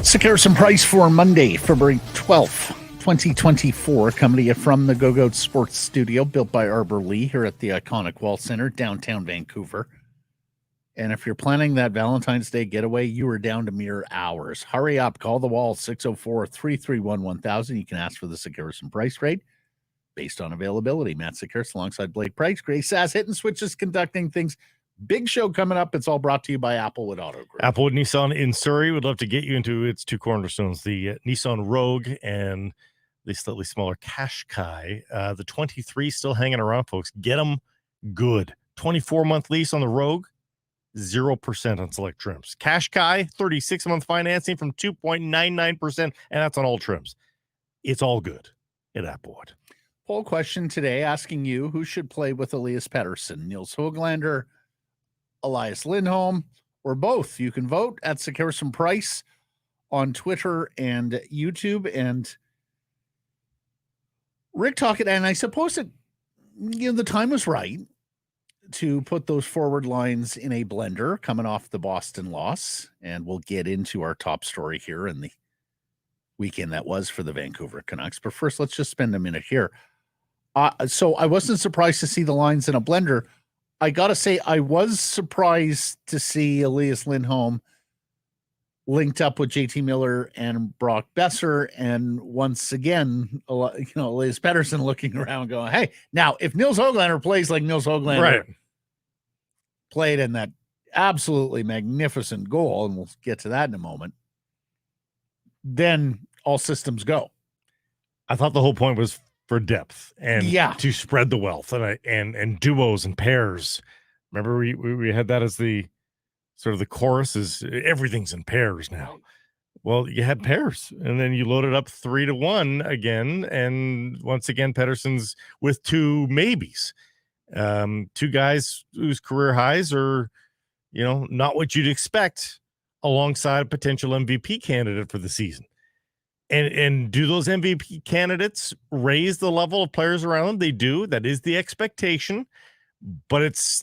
Sekeres Price for Monday, February 12th, 2024, coming to you from the Go-Goat Sports Studio, built by Arbor Lee here at the iconic Wall Center, downtown Vancouver. And if you're planning that Valentine's Day getaway, you are down to mere hours. Hurry up, call the Wall, 604-331-1000. You can ask for the Sekeres Price rate based on availability. Matt Sekeres alongside Blake Price. Grace Sass hitting switches, conducting things. Big show coming up. It's all brought to you by Applewood Auto Group. Applewood Nissan in Surrey would love to get you into its two cornerstones, the Nissan Rogue and the slightly smaller Qashqai. The 23 still hanging around, folks. Get them good. 24-month lease on the Rogue, 0% on select trims. Qashqai, 36-month financing from 2.99%, and that's on all trims. It's all good at Applewood. Poll question today asking you who should play with Elias Patterson, Nils Höglander, Elias Lindholm, or both. You can vote at Sekeres Price on Twitter and YouTube. And Rick talking, and I suppose that the time was right to put those forward lines in a blender coming off the Boston loss. And we'll get into our top story here in the weekend that was for the Vancouver Canucks. But first, let's just spend a minute here. So I wasn't surprised to see the lines in a blender. I got to say, I was surprised to see Elias Lindholm linked up with JT Miller and Brock Besser. And once again, Elias Patterson looking around going, hey, now if Nils Höglander plays like Nils Höglander played in that absolutely magnificent goal, and we'll get to that in a moment, then all systems go. I thought the whole point was for depth and to spread the wealth and duos and pairs. Remember we had that as the sort of the chorus is everything's in pairs now. Well, you had pairs and then you loaded up 3-1 again. And once again, Patterson's with two maybes, two guys whose career highs are, not what you'd expect alongside a potential MVP candidate for the season. And do those MVP candidates raise the level of players around them? They do. That is the expectation, but it's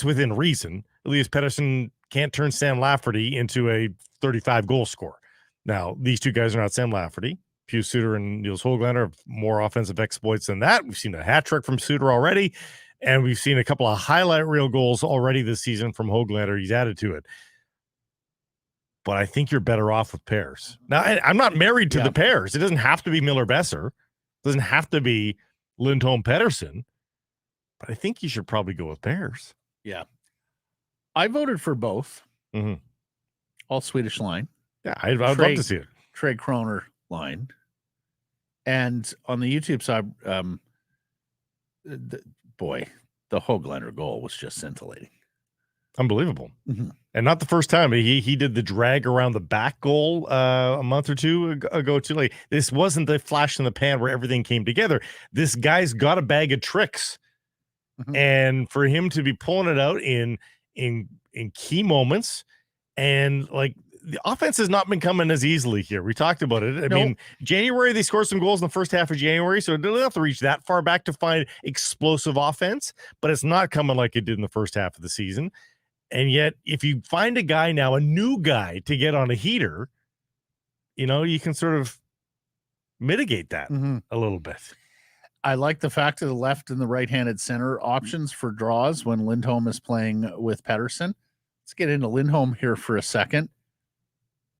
within reason. Elias Patterson can't turn Sam Lafferty into a 35-goal scorer. Now, these two guys are not Sam Lafferty. Pius Suter and Nils Höglander have more offensive exploits than that. We've seen a hat trick from Suter already, and we've seen a couple of highlight reel goals already this season from Höglander. He's added to it. But I think you're better off with pairs. Now, I'm not married to the pairs. It doesn't have to be Miller-Besser. It doesn't have to be Lindholm-Pettersson. But I think you should probably go with pairs. Yeah. I voted for both. Mm-hmm. All Swedish line. Yeah, I'd love to see it. Trey Kroner line. And on the YouTube side, the Höglander goal was just scintillating. Unbelievable. Mm-hmm. And not the first time. He did the drag around the back goal a month or two ago too. Like, this wasn't the flash in the pan where everything came together. This guy's got a bag of tricks. Mm-hmm. And for him to be pulling it out in key moments, and like the offense has not been coming as easily here. We talked about it. I mean, January, they scored some goals in the first half of January, so they don't have to reach that far back to find explosive offense, but it's not coming like it did in the first half of the season. And yet, if you find a guy now, a new guy to get on a heater, you can sort of mitigate that a little bit. I like the fact of the left and the right-handed center options for draws when Lindholm is playing with Patterson. Let's get into Lindholm here for a second.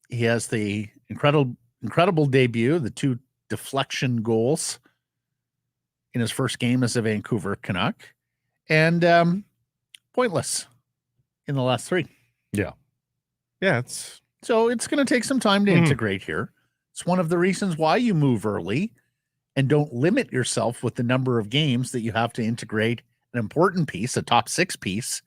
He has the incredible debut, the 2 deflection goals in his first game as a Vancouver Canuck, and pointless in the last 3. Yeah, it's going to take some time to integrate here. It's one of the reasons why you move early and don't limit yourself with the number of games that you have to integrate an important piece, a top 6 piece.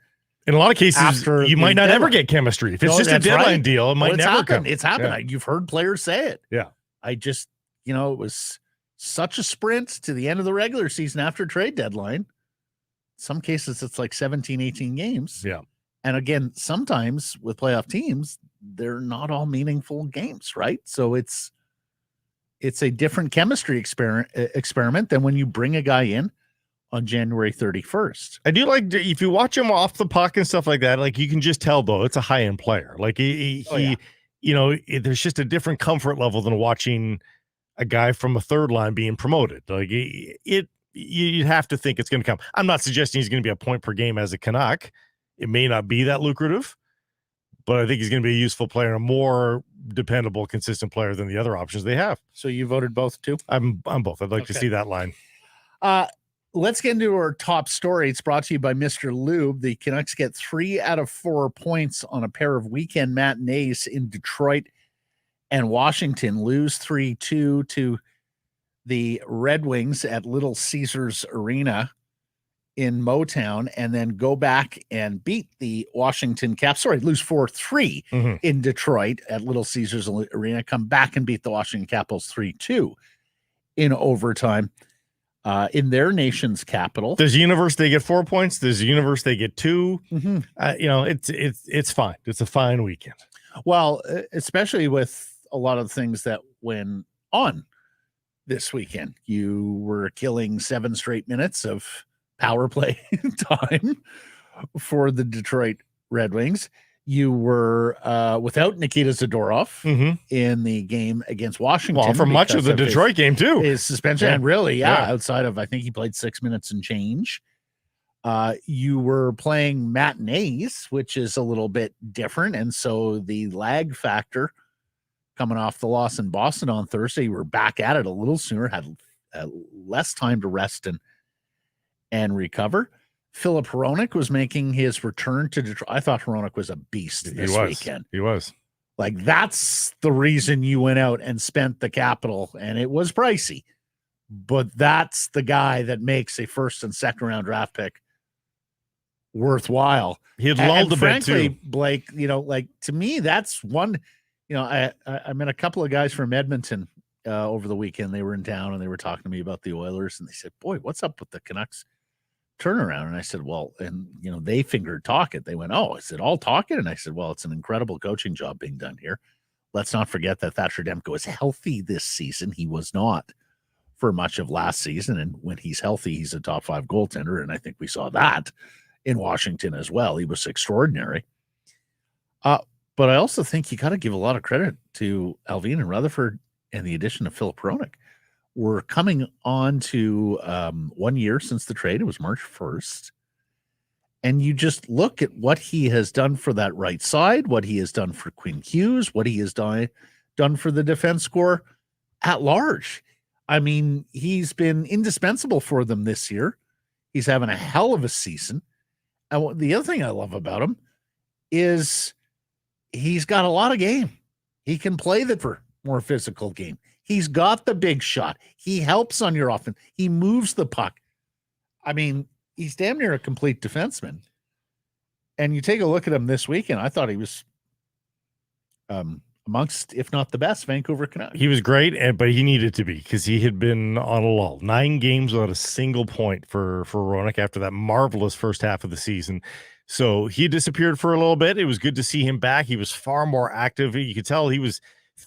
In a lot of cases, you might not ever get chemistry. If it's just a deadline deal, it might never come. It's happened. Yeah. You've heard players say it. Yeah. I just, it was such a sprint to the end of the regular season after trade deadline. In some cases, it's like 17, 18 games. Yeah. And again, sometimes with playoff teams, they're not all meaningful games, right? So it's a different chemistry experiment than when you bring a guy in on January 31st. I do like, if you watch him off the puck and stuff like that, like you can just tell though, it's a high-end player. Like he there's just a different comfort level than watching a guy from a third line being promoted. Like you'd have to think it's going to come. I'm not suggesting he's going to be a point per game as a Canuck. It may not be that lucrative, but I think he's going to be a useful player, a more dependable, consistent player than the other options they have. So you voted both too? I'm both. I'd like to see that line. Let's get into our top story. It's brought to you by Mr. Lube. The Canucks get 3 out of 4 points on a pair of weekend matinees in Detroit and Washington. Lose 3-2 to the Red Wings at Little Caesars Arena in Motown, and then go back and beat the Washington Caps. Sorry, lose 4-3 in Detroit at Little Caesars Arena. Come back and beat the Washington Capitals 3-2 in overtime. In their nation's capital. Does universe they get 4 points? Does universe they get 2? It's fine. It's a fine weekend. Well, especially with a lot of things that went on this weekend. You were killing 7 straight minutes of power play time for the Detroit Red Wings. You were without Nikita Zadorov in the game against Washington. Well, for much of the Detroit game, too. His suspension, and really, outside of, I think he played 6 minutes and change. You were playing matinees, which is a little bit different. And so the lag factor coming off the loss in Boston on Thursday, you were back at it a little sooner, had less time to rest and recover. Philip Hronek was making his return to Detroit. I thought Hronek was a beast this weekend. He was. Like, that's the reason you went out and spent the capital, and it was pricey. But that's the guy that makes a first and second round draft pick worthwhile. He had lulled a bit too. Blake, to me, that's one. I met a couple of guys from Edmonton over the weekend. They were in town and they were talking to me about the Oilers, and they said, "Boy, what's up with the Canucks turnaround?" And I said, well, and they fingered Tocchet. They went, "Oh, is it all Tocchet?" And I said, well, it's an incredible coaching job being done here. Let's not forget that Thatcher Demko is healthy this season. He was not for much of last season. And when he's healthy, he's a top 5 goaltender. And I think we saw that in Washington as well. He was extraordinary. But I also think you got to give a lot of credit to Alvin and Rutherford and the addition of Philip Hronek. We're coming on to 1 year since the trade. It was March 1st. And you just look at what he has done for that right side, what he has done for Quinn Hughes, what he has done for the defense corps at large. I mean, he's been indispensable for them this year. He's having a hell of a season. And the other thing I love about him is he's got a lot of game. He can play the more physical game. He's got the big shot. He helps on your offense. He moves the puck. I mean, he's damn near a complete defenseman. And you take a look at him this weekend, I thought he was amongst, if not the best, Vancouver Canucks. He was great, but he needed to be because he had been on a lull. 9 games without a single point for Hronek after that marvelous first half of the season. So he disappeared for a little bit. It was good to see him back. He was far more active. You could tell he was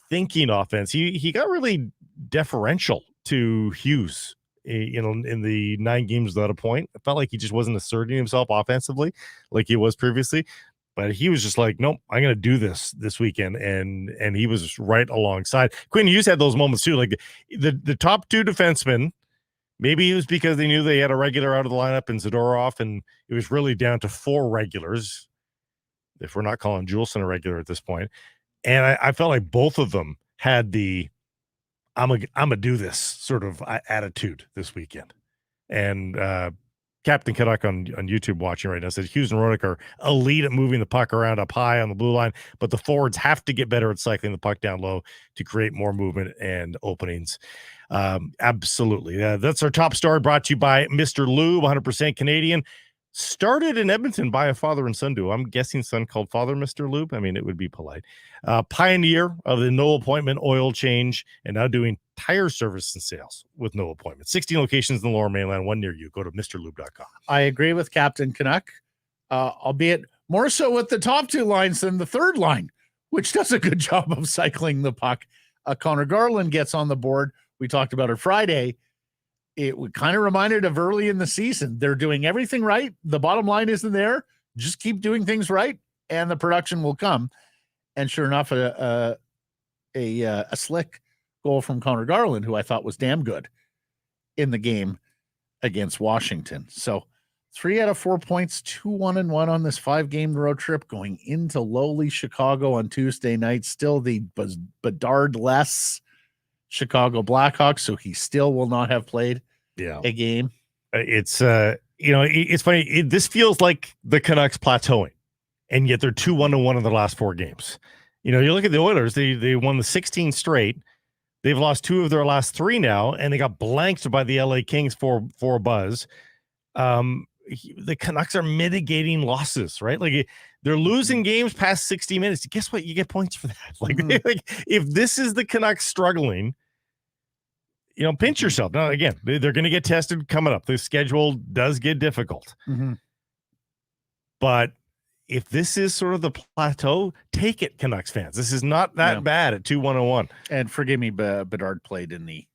thinking offense. He got really deferential to Hughes, in the 9 games without a point. It felt like he just wasn't asserting himself offensively like he was previously. But he was just like, nope, I'm going to do this weekend. And he was right alongside. Quinn Hughes had those moments too. Like the top 2 defensemen, maybe it was because they knew they had a regular out of the lineup in Zadorov, and it was really down to 4 regulars, if we're not calling Juleson a regular at this point. And I felt like both of them had the I'm a do this sort of attitude this weekend. And Captain Canuck on YouTube watching right now said Hughes and Hronek are elite at moving the puck around up high on the blue line, but the forwards have to get better at cycling the puck down low to create more movement and openings. Absolutely. That's our top story, brought to you by Mr. Lube, 100% Canadian. Started in Edmonton by a father and son duo. I'm guessing son called father Mr. Lube. I mean, it would be polite. Pioneer of the no appointment oil change, and now doing tire service and sales with no appointment. 16 locations in the Lower Mainland, 1 near you. Go to mrlube.com. I agree with Captain Canuck, albeit more so with the top 2 lines than the third line, which does a good job of cycling the puck. Connor Garland gets on the board. We talked about it Friday. It kind of reminded of early in the season. They're doing everything right. The bottom line isn't there. Just keep doing things right, and the production will come. And sure enough, a slick goal from Connor Garland, who I thought was damn good in the game against Washington. So 3 out of 4 points, 2-1-1 on this 5-game road trip going into lowly Chicago on Tuesday night. Still the Bedard-less Chicago Blackhawks, so he still will not have played a game. It's it's funny. This feels like the Canucks plateauing, and yet they're 2-1-1 in the last 4 games. You look at the Oilers; they won the 16 straight. They've lost 2 of their last 3 now, and they got blanked by the LA Kings for a buzz. The Canucks are mitigating losses, right? Like they're losing games past 60 minutes. Guess what? You get points for that. Like if this is the Canucks struggling, pinch yourself. Now, again, they're going to get tested coming up. The schedule does get difficult. But if this is sort of the plateau, take it, Canucks fans. This is not that bad at 2-1-1. And forgive me, Bedard played in the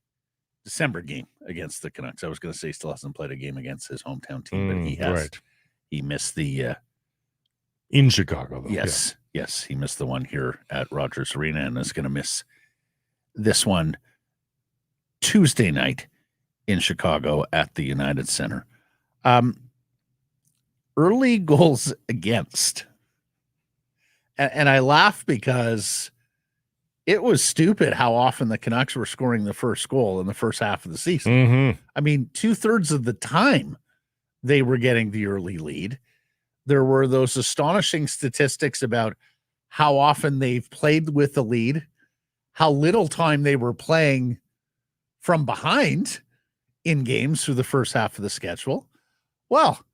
December game against the Canucks. I was going to say he still hasn't played a game against his hometown team, but he has. Right. He missed the in Chicago, though. Yes, he missed the one here at Rogers Arena and is going to miss this one Tuesday night in Chicago at the United Center. Early goals against, and I laugh because it was stupid how often the Canucks were scoring the first goal in the first half of the season. I mean, 2/3 of the time they were getting the early lead. There were those astonishing statistics about how often they've played with the lead, how little time they were playing from behind in games through the first half of the schedule. Well,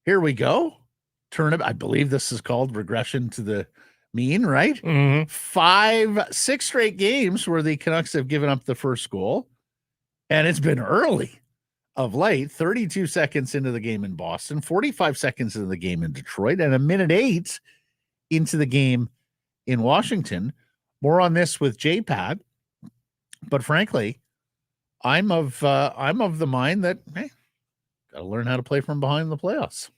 here we go. I believe this is called regression to the mean, right? 6 straight games where the Canucks have given up the first goal, and it's been early of late. 32 seconds into the game in Boston, 45 seconds into the game in Detroit, and 1:08 into the game in Washington. More on this with JPAD, but frankly, I'm of the mind that got to learn how to play from behind in the playoffs.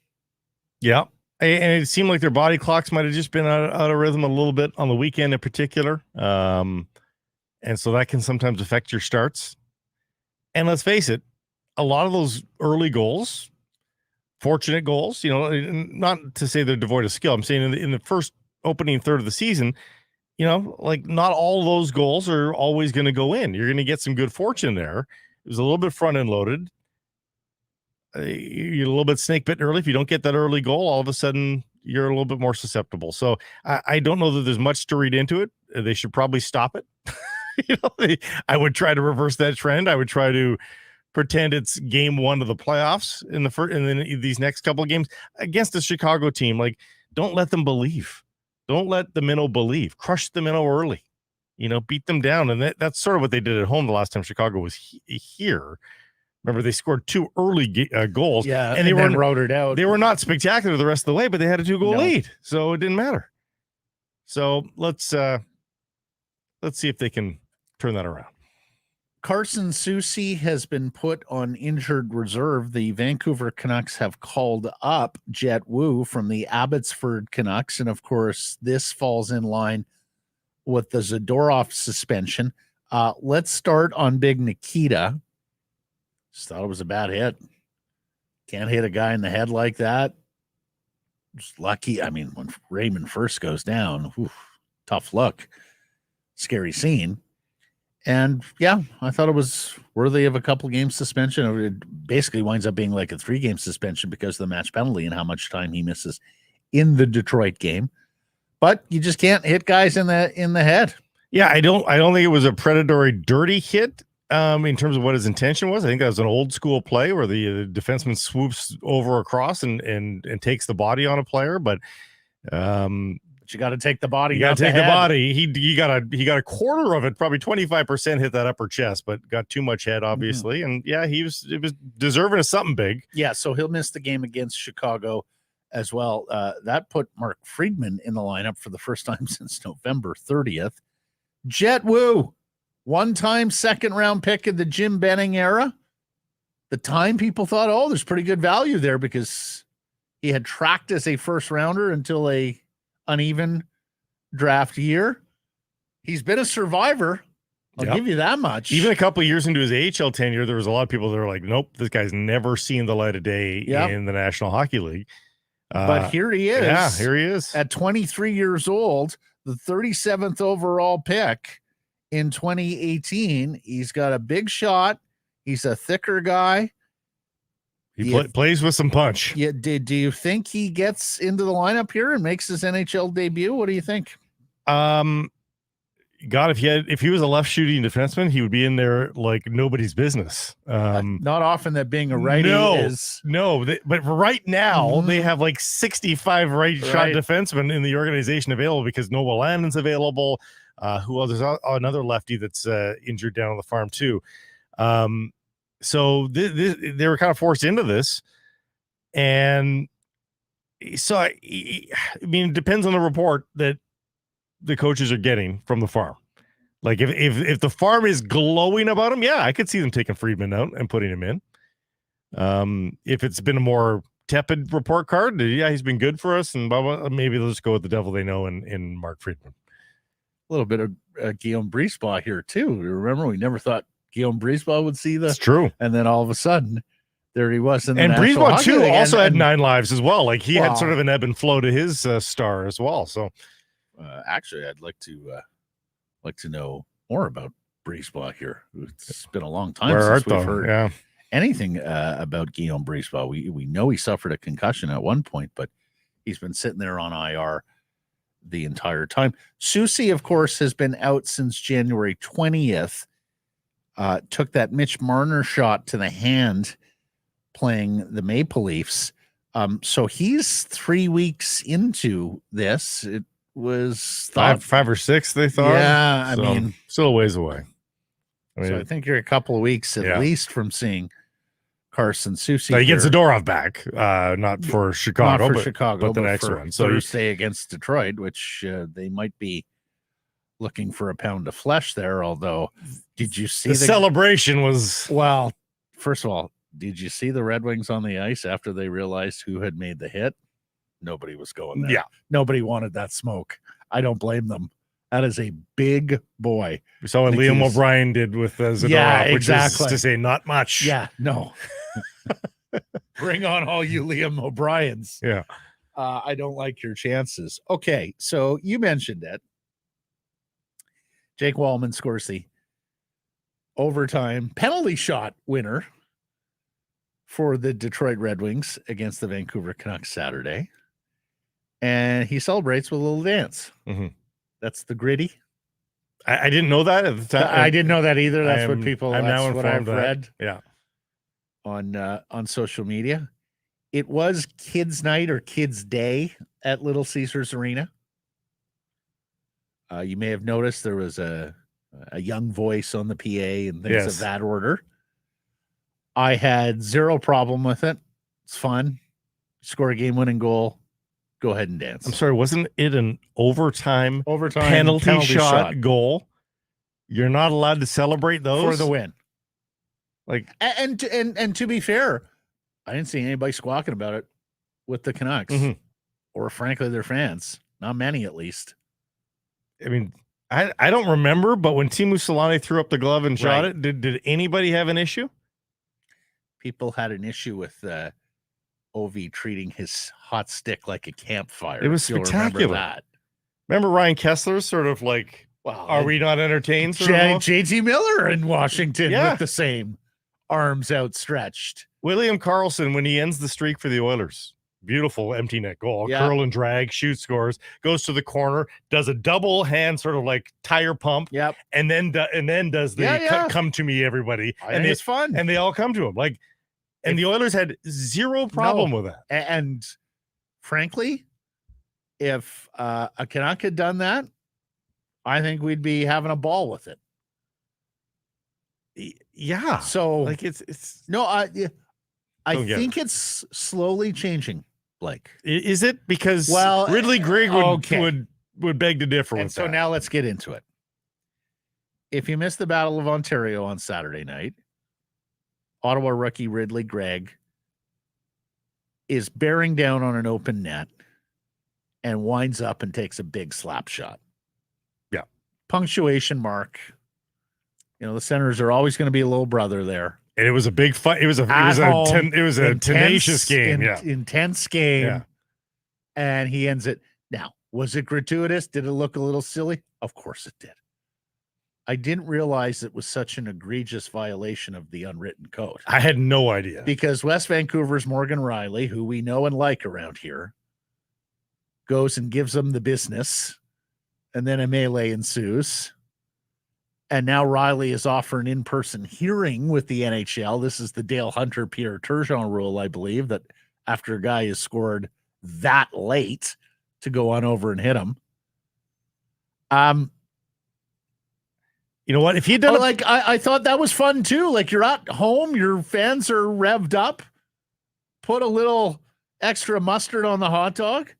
Yeah. And it seemed like their body clocks might have just been out of rhythm a little bit on the weekend in particular. And so that can sometimes affect your starts. And let's face it, a lot of those early goals, fortunate goals, not to say they're devoid of skill. I'm saying in the first opening third of the season, like not all those goals are always going to go in. You're going to get some good fortune there. It was a little bit front end loaded. You're a little bit snake bitten early. If you don't get that early goal, all of a sudden you're a little bit more susceptible. So I don't know that there's much to read into it. They should probably stop it. I would try to reverse that trend. I would try to pretend it's game 1 of the playoffs in the first, and then these next couple of games against the Chicago team. Like, don't let them believe. Don't let the minnow believe. Crush the minnow early. Beat them down, and that's sort of what they did at home the last time Chicago was here. Remember, they scored 2 early goals, and they were rotored out. They were not spectacular the rest of the way, but they had a 2-goal lead, so it didn't matter. So let's see if they can turn that around. Carson Soucy has been put on injured reserve. The Vancouver Canucks have called up Jett Woo from the Abbotsford Canucks, and of course, this falls in line with the Zadorov suspension. Let's start on Big Nikita. Just thought it was a bad hit. Can't hit a guy in the head like that. Just lucky. I mean, when Raymond first goes down, tough luck. Scary scene. And yeah, I thought it was worthy of a couple games suspension. It basically winds up being like a 3-game suspension because of the match penalty and how much time he misses in the Detroit game. But you just can't hit guys in the head. Yeah, I don't think it was a predatory dirty hit. In terms of what his intention was. I think that was an old school play where the defenseman swoops over across and takes the body on a player. But you got to take the body. You got to take the body. He got a quarter of it, probably 25% hit that upper chest, but got too much head, obviously. And yeah, it was deserving of something big. Yeah, so he'll miss the game against Chicago as well. That put Mark Friedman in the lineup for the first time since November 30th. Jett Woo, one-time second-round pick in the Jim Benning era. The time people thought, there's pretty good value there because he had tracked as a first-rounder until a uneven draft year. He's been a survivor. I'll give you that much. Even a couple of years into his AHL tenure, there was a lot of people that were like, nope, this guy's never seen the light of day in the National Hockey League. But here he is. Yeah, here he is. At 23 years old, the 37th overall pick in 2018. He's got a big shot. He's a thicker guy. He plays with some punch. Yeah. Do you think he gets into the lineup here and makes his NHL debut? What do you think? God, if he was a left shooting defenseman, he would be in there like nobody's business. Not often that being a righty is. No, but right now they have like 65 right shot defensemen in the organization available because Noah Landon's available. There's another lefty that's injured down on the farm too. So they were kind of forced into this, and so I mean, it depends on the report that the coaches are getting from the farm. Like if the farm is glowing about him, I could see them taking Friedman out and putting him in. If it's been a more tepid report card, he's been good for us, and blah, blah, maybe they'll just go with the devil they know in Mark Friedman. A little bit of Guillaume Brisebois here too. Remember, we never thought Guillaume Brisebois would see this. It's true. And then all of a sudden, there he was. And Brisebois too also had 9 lives as well. Like he had sort of an ebb and flow to his star as well. So. Actually, I'd like to know more about Brisebois here. It's been a long time since we've heard anything about Guillaume Brisebois. We know he suffered a concussion at one point, but he's been sitting there on IR the entire time. Susie, of course, has been out since January 20th. Took that Mitch Marner shot to the hand playing the Maple Leafs. So he's 3 weeks into this. It was five or six, they thought. I mean, still a ways away. So I think you're a couple of weeks at least from seeing Carson Susie. Now he gets Zadorov back, not for Chicago, but the next one. So Thursday against Detroit, which they might be looking for a pound of flesh there. Although, did you see the celebration was? Well, first of all, did you see the Red Wings on the ice after they realized who had made the hit? Nobody was going there. Yeah. Nobody wanted that smoke. I don't blame them. That is a big boy. We saw what Liam O'Brien did with Zadorov, which is to say not much. Yeah, no. Bring on all you Liam O'Briens. Yeah. I don't like your chances. Okay, so you mentioned it. Jake Wallman scores the overtime penalty shot winner for the Detroit Red Wings against the Vancouver Canucks Saturday. And he celebrates with a little dance. Mm-hmm. That's the gritty. I didn't know that at the time. I didn't know that either. That's what people. I'm that's now what I've read. Yeah. On social media, it was Kids Night or Kids Day at Little Caesars Arena. You may have noticed there was a young voice on the PA and things of that order. I had zero problem with it. It's fun. Score a game-winning goal. Go ahead and dance. I'm sorry, wasn't it an overtime penalty shot goal? You're not allowed to celebrate those for the win. Like, and to be fair, I didn't see anybody squawking about it with the Canucks, or frankly their fans. Not many, at least. I mean, I don't remember, but when Teemu Selanne threw up the glove and shot it, did anybody have an issue? People had an issue with OV treating his hot stick like a campfire. It was spectacular. Remember Ryan Kessler sort of like, are we not entertained? JT Miller in Washington with the same arms outstretched. William Karlsson, when he ends the streak for the Oilers, beautiful empty net goal, curl and drag, shoot, scores, goes to the corner, does a double hand sort of like tire pump, and then does the come to me, everybody, and it's fun, and they all come to him like. And the Oilers had zero problem with that. And frankly, if a Canuck had done that, I think we'd be having a ball with it. Yeah. So like it's no, I think it's slowly changing, Blake. Is it? Because Ridley Grigg would beg to differ with that. So now let's get into it. If you missed the Battle of Ontario on Saturday night, Ottawa rookie Ridley Gregg is bearing down on an open net and winds up and takes a big slap shot. punctuation mark. The Senators are always going to be a little brother there. And it was a big fight. It was a tenacious game. Intense game. Yeah. And he ends it. Now, was it gratuitous? Did it look a little silly? Of course it did. I didn't realize it was such an egregious violation of the unwritten code. I had no idea. Because West Vancouver's Morgan Riley, who we know and like around here, goes and gives them the business, and then a melee ensues. And now Riley is offering in-person hearing with the NHL. This is the Dale Hunter, Pierre Turgeon rule, I believe, that after a guy is scored that late to go on over and hit him. You know what? If he'd done I thought that was fun too. Like, you're at home, your fans are revved up. Put a little extra mustard on the hot dog,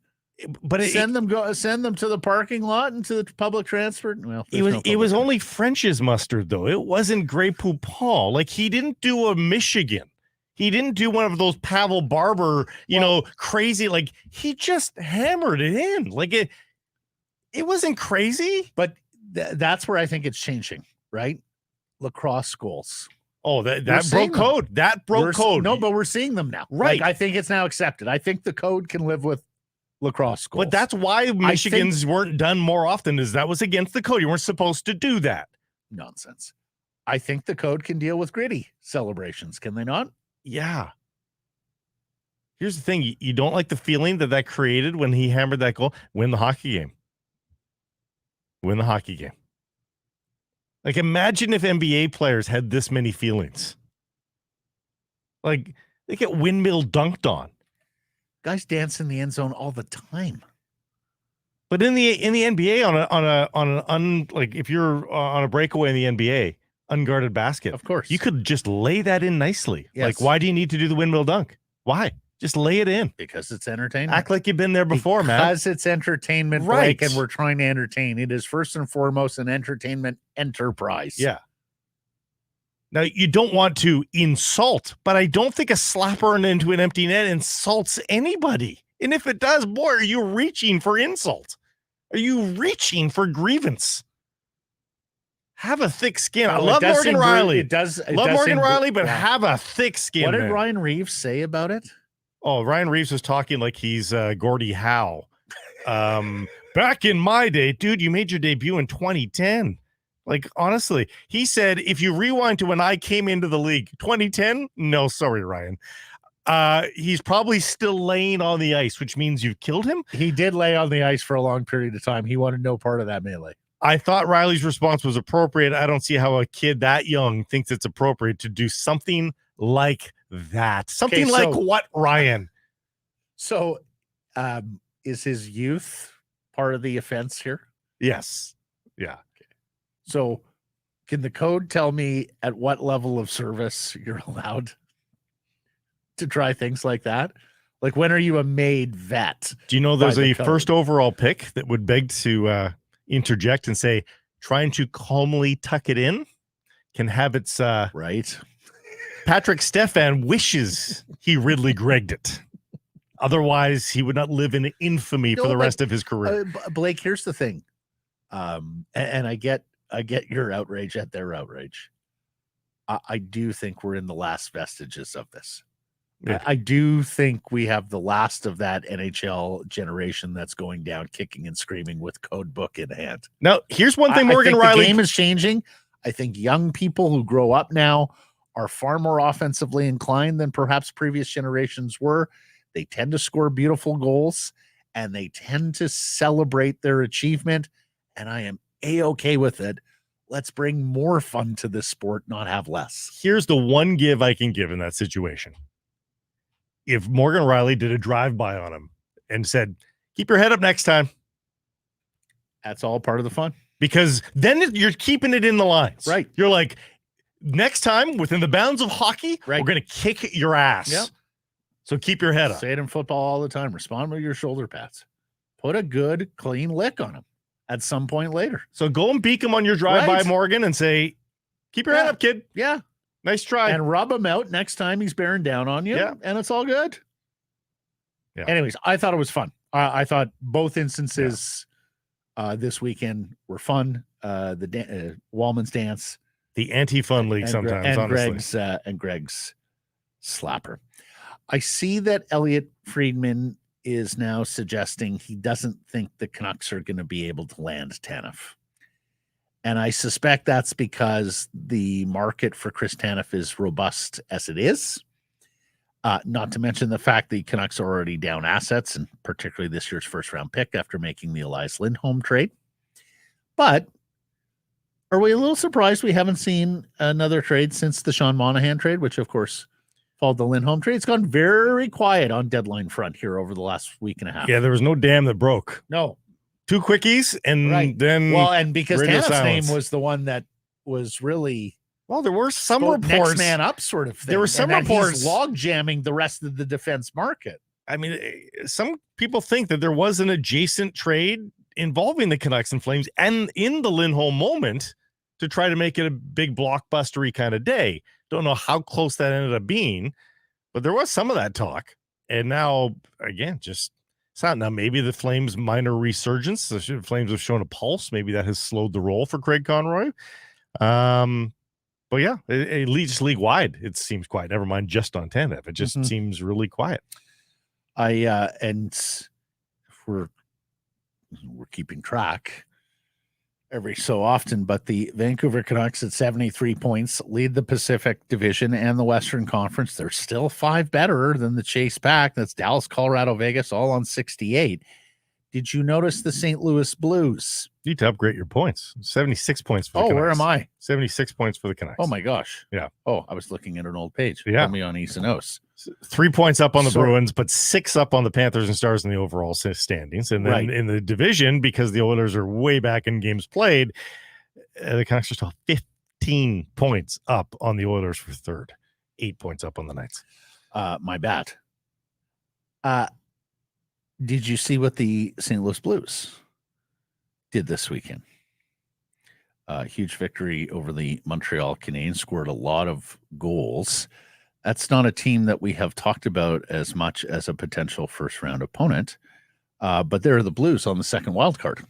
but send them to the parking lot and to the public transport. Well, it was only French's mustard though. It wasn't Grey Poupon. Like, he didn't do a Michigan. He didn't do one of those Pavel Barber, crazy. Like, he just hammered it in. Like, it wasn't crazy, but that's where I think it's changing, right? Lacrosse goals. Oh, that broke code. That broke code. No, but we're seeing them now. Right. Like, I think it's now accepted. I think the code can live with lacrosse goals. But that's why Michigans weren't done more often, is that was against the code. You weren't supposed to do that. Nonsense. I think the code can deal with gritty celebrations. Can they not? Yeah. Here's the thing. You don't like the feeling that created when he hammered that goal. Win the hockey game. Win the hockey game. Like, imagine if NBA players had this many feelings. Like, they get windmill dunked on. Guys dance in the end zone all the time. But in the NBA, like, if you're on a breakaway in the NBA, unguarded basket, of course, you could just lay that in nicely. Yes. Like, why do you need to do the windmill dunk? Why? Just lay it in. Because it's entertainment. Act like you've been there before, man. Because it's entertainment, right? Blake, and we're trying to entertain. It is first and foremost an entertainment enterprise. Yeah. Now, you don't want to insult, but I don't think a slapper into an empty net insults anybody. And if it does, boy, are you reaching for insult? Are you reaching for grievance? Have a thick skin. I love Morgan Riley. Love Morgan Riley, but have a thick skin. What did Ryan Reeves say about it? Oh, Ryan Reeves was talking like he's Gordie Howe. Back in my day, dude, you made your debut in 2010. Like, honestly, he said, if you rewind to when I came into the league, 2010, no, sorry, Ryan. He's probably still laying on the ice, which means you've killed him. He did lay on the ice for a long period of time. He wanted no part of that melee. I thought Riley's response was appropriate. I don't see how a kid that young thinks it's appropriate to do something like that. Something like what, Ryan? So is his youth part of the offense here? Yes. Yeah. Okay. So can the code tell me at what level of service you're allowed to try things like that? Like, when are you a made vet? Do you know there's a first overall pick that would beg to interject and say, trying to calmly tuck it in can have its right. Patrick Stefan wishes he Ridley Gregged it. Otherwise, he would not live in infamy for the rest of his career. Blake, here's the thing. And I get your outrage at their outrage. I do think we're in the last vestiges of this. Yeah. I do think we have the last of that NHL generation that's going down kicking and screaming with code book in hand. Now, here's one thing Morgan Riley... The game is changing. I think young people who grow up now are far more offensively inclined than perhaps previous generations were. They tend to score beautiful goals, and they tend to celebrate their achievement, and I am A-okay with it. Let's bring more fun to this sport, not have less. Here's the one give I can give in that situation. If Morgan Riley did a drive-by on him and said, keep your head up next time. That's all part of the fun. Because then you're keeping it in the lines. Right. You're like, next time, within the bounds of hockey, we're going to kick your ass. Yep. So keep your head up. Say it in football all the time. Respond with your shoulder pats. Put a good, clean lick on him at some point later. So go and beak him on your drive-by, Morgan, and say, keep your head up, kid. Yeah. Nice try. And rub him out next time he's bearing down on you. Yeah. And it's all good. Yeah. Anyways, I thought it was fun. I thought both instances this weekend were fun. Wallman's dance, the anti-fun league sometimes, and honestly. Greg's slapper. I see that Elliot Friedman is now suggesting he doesn't think the Canucks are going to be able to land Tanev. And I suspect that's because the market for Chris Tanev is robust as it is. Not to mention the fact the Canucks are already down assets, and particularly this year's first-round pick after making the Elias Lindholm trade. But are we a little surprised we haven't seen another trade since the Sean Monahan trade, which, of course, followed the Lindholm trade? It's gone very quiet on deadline front here over the last week and a half. Yeah, there was no dam that broke. No. 2 quickies, and then... Well, and because Tanev's name was the one that was really... Well, there were some reports... Next man up sort of thing. There were some reports... log jamming the rest of the defense market. I mean, some people think that there was an adjacent trade involving the Canucks and Flames and in the Lindholm moment to try to make it a big blockbustery kind of day. Don't know how close that ended up being, but there was some of that talk. And now, again, just... It's not now. Maybe the Flames' minor resurgence. The Flames have shown a pulse. Maybe that has slowed the roll for Craig Conroy. But yeah, just league wide, it seems quiet. Never mind just on Tanev. It just seems really quiet. And we're keeping track every so often, but the Vancouver Canucks at 73 points lead the Pacific Division and the Western Conference. They're still 5 better than the Chase Pack. That's Dallas, Colorado, Vegas, all on 68. Did you notice the St. Louis Blues? You need to upgrade your points. 76 points for the Canucks. Where am I? 76 points for the Canucks. Oh, my gosh. Yeah. Oh, I was looking at an old page. Yeah. Put me on Easonos. 3 points up on the Bruins, but 6 up on the Panthers and Stars in the overall standings. And then in the division, because the Oilers are way back in games played, the Canucks are still 15 points up on the Oilers for third. 8 points up on the Knights. My bad. Did you see what the St. Louis Blues did this weekend? Huge victory over the Montreal Canadiens, scored a lot of goals. That's not a team that we have talked about as much as a potential first-round opponent, but they're the Blues on the second wild card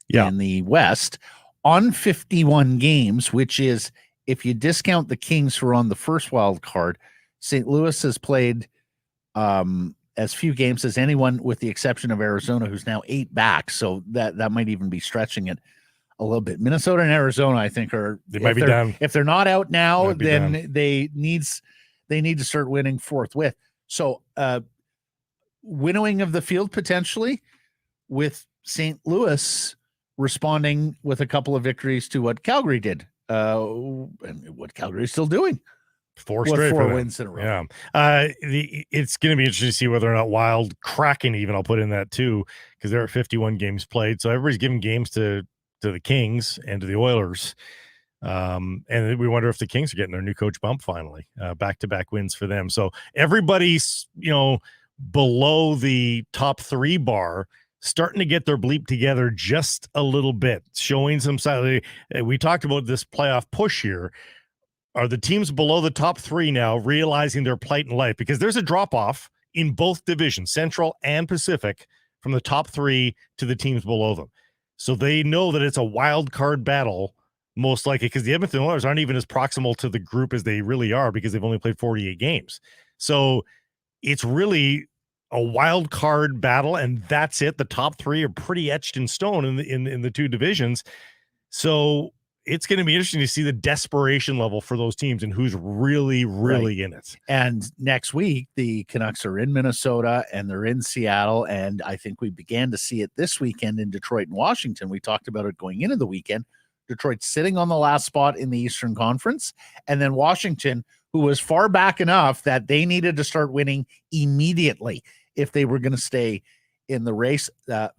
in the West on 51 games, which is, if you discount the Kings who are on the first wild card, St. Louis has played as few games as anyone with the exception of Arizona, who's now 8 back. So that might even be stretching it a little bit. Minnesota and Arizona, I think, might be down. If they're not out now, then they need to start winning forthwith. So winnowing of the field potentially, with St. Louis responding with a couple of victories to what Calgary did, and what Calgary is still doing. 4 straight wins in a row. Yeah. It's going to be interesting to see whether or not Wild, Kraken even, I'll put in that too, because there are 51 games played. So everybody's giving games to the Kings and to the Oilers. And we wonder if the Kings are getting their new coach bump finally. Back-to-back wins for them. So everybody's, below the top 3 bar, starting to get their bleep together just a little bit, showing some sign. We talked about this playoff push here. Are the teams below the top 3 now realizing their plight in life? Because there's a drop-off in both divisions, Central and Pacific, from the top 3 to the teams below them. So they know that it's a wild card battle, most likely, because the Edmonton Oilers aren't even as proximal to the group as they really are because they've only played 48 games. So it's really a wild card battle, and that's it. The top 3 are pretty etched in stone in the 2 divisions. So it's going to be interesting to see the desperation level for those teams and who's really in it. And next week, the Canucks are in Minnesota and they're in Seattle. And I think we began to see it this weekend in Detroit and Washington. We talked about it going into the weekend. Detroit sitting on the last spot in the Eastern Conference. And then Washington, who was far back enough that they needed to start winning immediately if they were going to stay in the race.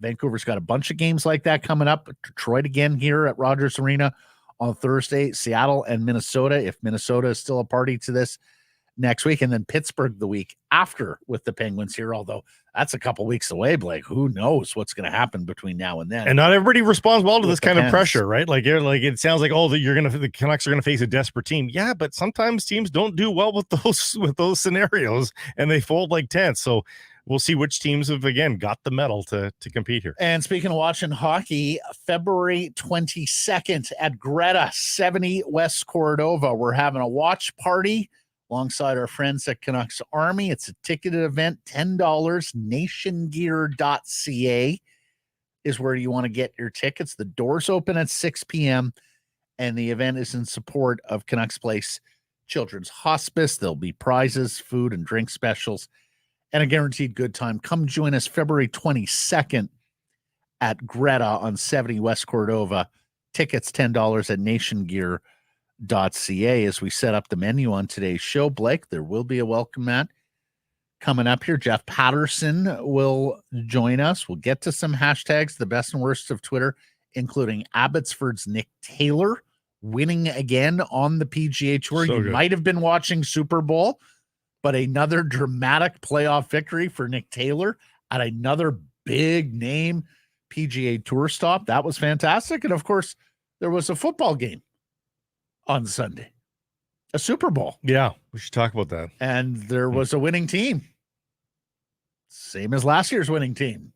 Vancouver's got a bunch of games like that coming up. Detroit again here at Rogers Arena on Thursday, Seattle and Minnesota, if Minnesota is still a party to this next week, and then Pittsburgh the week after with the Penguins here, although that's a couple weeks away, Blake. Who knows what's going to happen between now and then. And not everybody responds well to this kind of pressure, right? Like it sounds like, the Canucks are going to face a desperate team. Yeah, but sometimes teams don't do well with those scenarios and they fold like tents. So we'll see which teams have, again, got the medal to compete here. And speaking of watching hockey, February 22nd at Greta, 70 West Cordova, we're having a watch party alongside our friends at Canucks Army. It's a ticketed event, $10. Nationgear.ca is where you want to get your tickets. The doors open at 6 p.m., and the event is in support of Canucks Place Children's Hospice. There'll be prizes, food, and drink specials, and a guaranteed good time. Come join us February 22nd at Greta on 70 West Cordova. Tickets $10 at nationgear.ca. As we set up the menu on today's show, Blake, there will be a welcome mat coming up here. Jeff Patterson will join us. We'll get to some hashtags, the best and worst of Twitter, including Abbotsford's Nick Taylor winning again on the PGA Tour. You might have been watching Super Bowl, but another dramatic playoff victory for Nick Taylor at another big name PGA Tour stop. That was fantastic. And of course, there was a football game on Sunday, a Super Bowl. Yeah, we should talk about that. And there was a winning team, same as last year's winning team,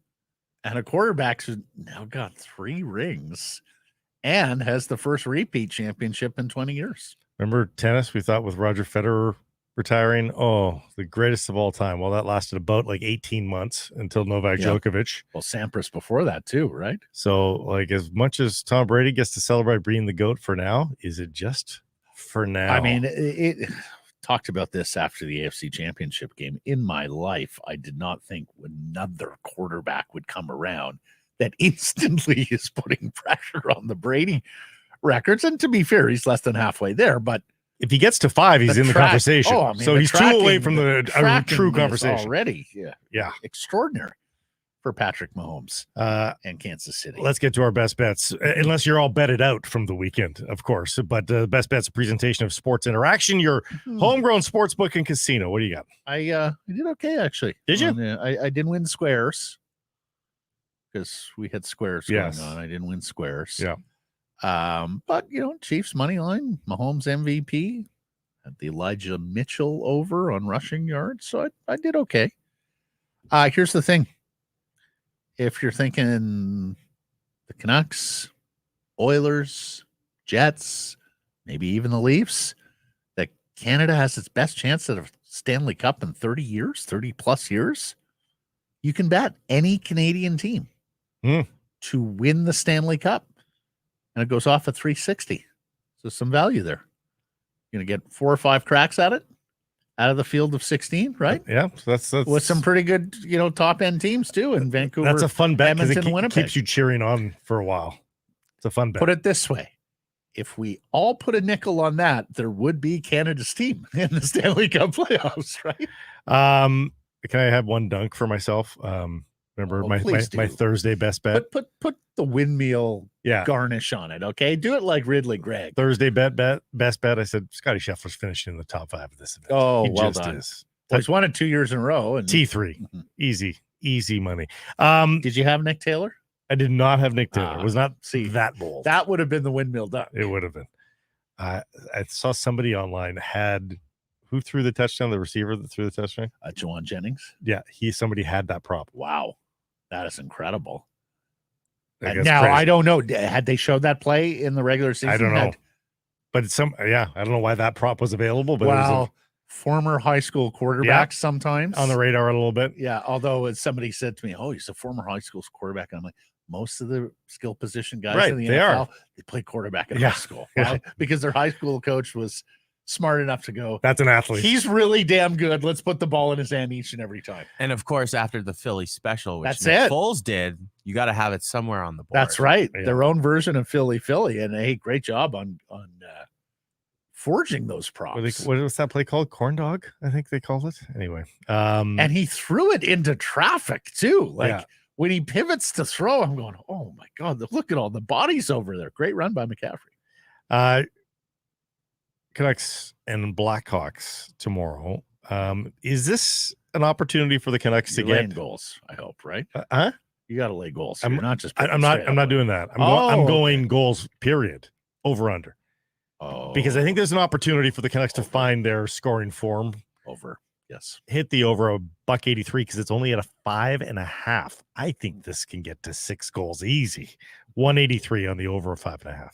and a quarterback who now got 3 rings and has the first repeat championship in 20 years. Remember tennis? We thought with Roger Federer retiring, the greatest of all time. Well, that lasted about like 18 months until Novak Djokovic. Well, Sampras before that too, right? So, like, as much as Tom Brady gets to celebrate being the GOAT for now, is it just for now? I mean, it talked about this after the AFC Championship game. In my life, I did not think another quarterback would come around that instantly is putting pressure on the Brady records. And to be fair, he's less than halfway there, but if he gets to 5, he's in the conversation. So he's 2 away from a true conversation already. Yeah. Extraordinary for Patrick Mahomes and Kansas City. Let's get to our best bets, unless you're all betted out from the weekend, of course. But best bets, a presentation of Sports Interaction, your homegrown sportsbook and casino. What do you got? I did okay, actually. Did you? I didn't win squares because we had squares going on. I didn't win squares. Yeah. But Chiefs money line, Mahomes MVP, had the Elijah Mitchell over on rushing yards, so I did okay. Here's the thing: if you're thinking the Canucks, Oilers, Jets, maybe even the Leafs, that Canada has its best chance at a Stanley Cup in 30 plus years, you can bet any Canadian team to win the Stanley Cup. And it goes off at 360. So some value there. You're going to get 4 or 5 cracks at it out of the field of 16, right? Yeah. So that's with some pretty good, top end teams too in Vancouver. That's a fun bet because it Winnipeg. Keeps you cheering on for a while. It's a fun bet. Put it this way. If we all put a nickel on that, there would be Canada's team in the Stanley Cup playoffs, right? Can I have one dunk for myself? Remember my Thursday best bet? Put the windmill garnish on it, okay? Do it like Ridley Gregg. Thursday best bet. I said Scotty Scheffler's finishing in the top 5 of this event. Oh, well done. He's won it 2 years in a row. And T3. Easy money. Did you have Nick Taylor? I did not have Nick Taylor. It was not that bold. That would have been the windmill dunk. It would have been. I saw somebody online had who threw the touchdown, the receiver that threw the touchdown? Juwan Jennings. Yeah, somebody had that prop. Wow. That is incredible. Now, crazy. I don't know. Had they showed that play in the regular season? I don't know. But I don't know why that prop was available. But it was former high school quarterback sometimes. On the radar a little bit. Yeah, although somebody said to me, he's a former high school quarterback. And I'm like, most of the skill position guys in the NFL, they play quarterback in high school. Right? Because their high school coach was smart enough to go, that's an athlete. He's really damn good. Let's put the ball in his hand each and every time. And of course, after the Philly special, which Nick Foles did, you got to have it somewhere on the board. That's right. Yeah. Their own version of Philly. And hey, great job on forging those props. What was that play called? Corn dog, I think they called it. Anyway. And he threw it into traffic too. When he pivots to throw, I'm going, oh my God, look at all the bodies over there. Great run by McCaffrey. Canucks and Blackhawks tomorrow. Is this an opportunity for the Canucks to get goals? I hope, right? You got to lay goals. I'm not just. I'm not doing that. I'm going goals. Period. Over under. Because I think there's an opportunity for the Canucks to find their scoring form. Over. Yes. Hit the over a $1.83 because it's only at a 5.5. I think this can get to 6 goals easy. 183 on the over a 5.5.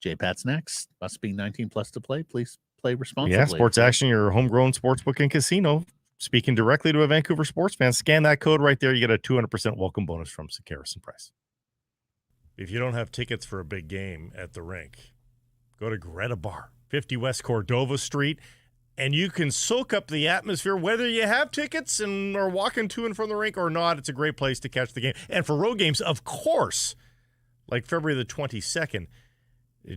J-Pat's next. Must be 19 plus to play. Please play responsibly. Yeah, Sports Action, your homegrown sportsbook and casino. Speaking directly to a Vancouver sports fan, scan that code right there. You get a 200% welcome bonus from Sekeres Price. If you don't have tickets for a big game at the rink, go to Greta Bar, 50 West Cordova Street, and you can soak up the atmosphere, whether you have tickets and are walking to and from the rink or not. It's a great place to catch the game. And for road games, of course, like February the 22nd,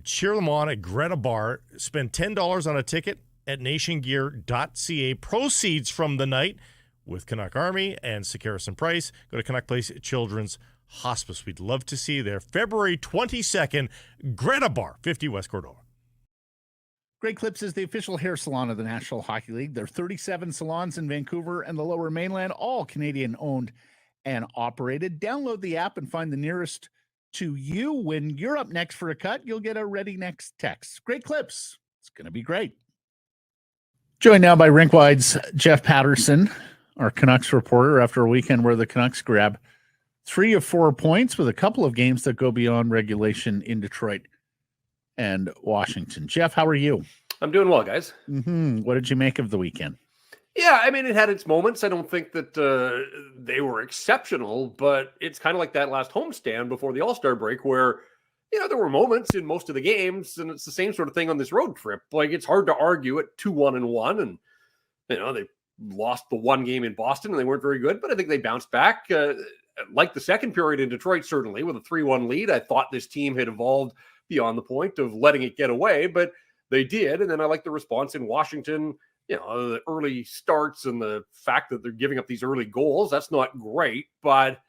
cheer them on at Greta Bar. Spend $10 on a ticket at nationgear.ca. Proceeds from the night with Canuck Army and Sekeres Price. Go to Canuck Place Children's Hospice. We'd love to see you there. February 22nd, Greta Bar, 50 West Cordova. Great Clips is the official hair salon of the National Hockey League. There are 37 salons in Vancouver and the Lower Mainland, all Canadian-owned and operated. Download the app and find the nearest to you. When you're up next for a cut, you'll get a ready next text. Great Clips. It's going to be great. Joined now by Rinkwide's Jeff Patterson, our Canucks reporter, after a weekend where the Canucks grab 3 of 4 points with a couple of games that go beyond regulation in Detroit and Washington. Jeff, how are you? I'm doing well, guys. What did you make of the weekend? Yeah, I mean, it had its moments. I don't think that they were exceptional, but it's kind of like that last homestand before the All-Star break where, there were moments in most of the games, and it's the same sort of thing on this road trip. Like, it's hard to argue at 2-1-1, and, they lost the one game in Boston, and they weren't very good, but I think they bounced back. Like the second period in Detroit, certainly, with a 3-1 lead, I thought this team had evolved beyond the point of letting it get away, but they did. And then I like the response in Washington, the early starts and the fact that they're giving up these early goals. That's not great, but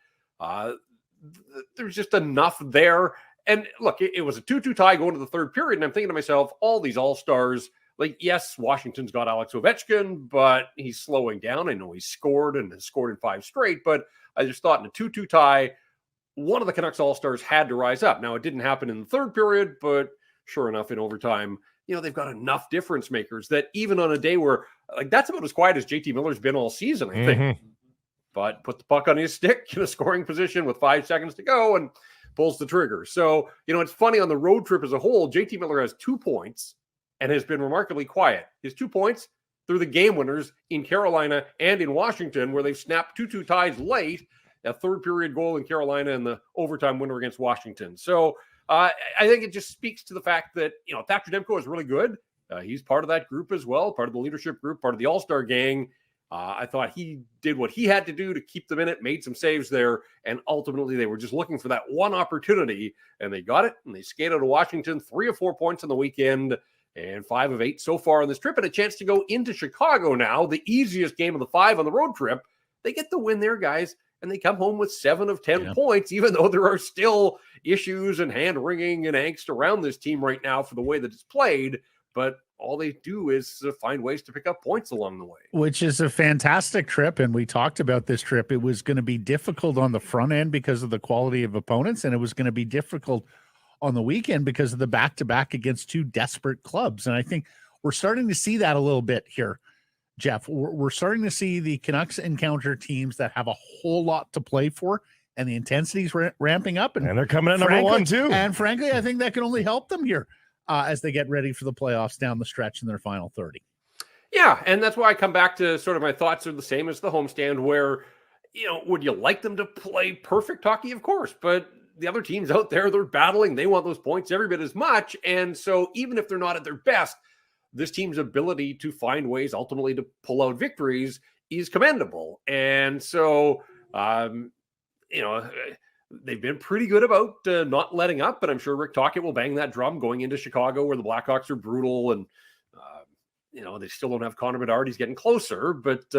there's just enough there. And look, it was a 2-2 tie going to the third period. And I'm thinking to myself, all these all-stars, like, yes, Washington's got Alex Ovechkin, but he's slowing down. I know he's scored and has scored in 5 straight, but I just thought in a 2-2 tie, one of the Canucks all-stars had to rise up. Now, it didn't happen in the third period, but sure enough, in overtime, they've got enough difference makers that even on a day where, like, that's about as quiet as JT Miller's been all season, I think. But put the puck on his stick in a scoring position with 5 seconds to go and pulls the trigger. So, it's funny on the road trip as a whole, JT Miller has 2 points and has been remarkably quiet. His 2 points through the game winners in Carolina and in Washington, where they've snapped 2-2 ties late, a third period goal in Carolina and the overtime winner against Washington. So I think it just speaks to the fact that, Thatcher Demko is really good. He's part of that group as well, part of the leadership group, part of the All-Star gang. I thought he did what he had to do to keep them in it, made some saves there, and ultimately they were just looking for that one opportunity, and they got it, and they skated to Washington, 3 of 4 points on the weekend, and 5 of 8 so far on this trip, and a chance to go into Chicago now, the easiest game of the 5 on the road trip. They get the win there, guys, and they come home with 7 of 10 points, even though there are still issues and hand-wringing and angst around this team right now for the way that it's played. But all they do is find ways to pick up points along the way. Which is a fantastic trip, and we talked about this trip. It was going to be difficult on the front end because of the quality of opponents, and it was going to be difficult on the weekend because of the back-to-back against 2 desperate clubs. And I think we're starting to see that a little bit here, Jeff. We're starting to see the Canucks encounter teams that have a whole lot to play for, and the intensity's ramping up. And they're coming at number 1, too. And frankly, I think that can only help them here as they get ready for the playoffs down the stretch in their final 30. Yeah, and that's why I come back to sort of my thoughts are the same as the homestand where, would you like them to play perfect hockey? Of course, but the other teams out there, they're battling. They want those points every bit as much. And so even if they're not at their best, this team's ability to find ways ultimately to pull out victories is commendable. And so, they've been pretty good about not letting up, but I'm sure Rick Tocchet will bang that drum going into Chicago where the Blackhawks are brutal and, they still don't have Connor Bedard. He's getting closer, but